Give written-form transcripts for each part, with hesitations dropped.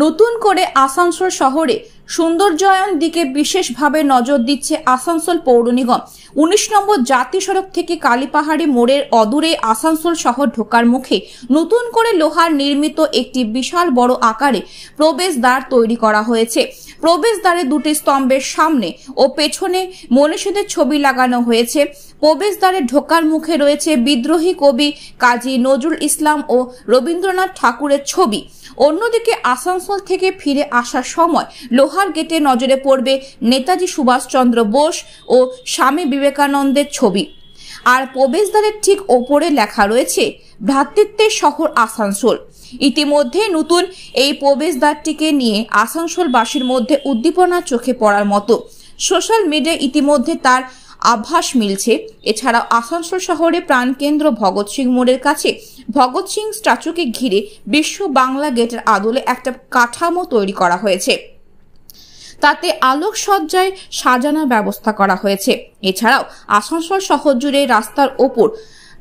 নতুন করে আসানসোল শহরে সৌন্দর্যায়ন দিকে বিশেষভাবে নজর দিচ্ছে আসানসোল পৌর নিগম। 19 নম্বর জাতীয় সড়ক থেকে কালীপাহাড়ি মোড়ের অদূরে আসানসোল শহর ঢোকার মুখে নতুন করে লোহার নির্মিত একটি বিশাল বড় আকারে প্রবেশদ্বার তৈরি করা হয়েছে। প্রবেশদ্বারে দুটি স্তম্ভের সামনে ও পেছনে মনীষীদের ছবি লাগানো হয়েছে। প্রবেশদ্বারে ঢোকার মুখে রয়েছে বিদ্রোহী কবি কাজী নজরুল ইসলাম ও রবীন্দ্রনাথ ঠাকুরের ছবি। অন্যদিকে আসানসোল থেকে ফিরে আসার সময় লোহার গেটে নজরে পড়বে নেতাজি সুভাষচন্দ্র বোস ও স্বামী বিবেকানন্দের ছবি। আর প্রবেশদ্বারের ঠিক ওপরে লেখা রয়েছে ভ্রাতৃত্বের শহর আসানসোল। ইতিমধ্যে নতুন এই প্রবেশদ্বারটিকে নিয়ে আসানসোলবাসীর মধ্যে উদ্দীপনা চোখে পড়ার মতো। সোশ্যাল মিডিয়ায় ইতিমধ্যে তার আভাস মিলছে। এছাড়াও আসানসোল শহরে প্রাণকেন্দ্র ভগৎ সিং মোড়ের কাছে ভগৎ সিং স্ট্যাচুকে ঘিরে বিশ্ব বাংলা গেটের আদলে একটা কাঠামো তৈরি করা হয়েছে। তাতে আলোকসজ্জায় সাজানোর ব্যবস্থা করা হয়েছে। এছাড়াও আসানসোল শহর জুড়ে রাস্তার ওপর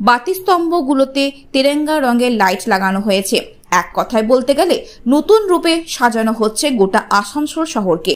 বাতিস্তম্ভগুলোতে তিরঙ্গা রঙের লাইট লাগানো হয়েছে। এক কথায় বলতে গেলে নতুন রূপে সাজানো হচ্ছে গোটা আসানসোল শহরকে।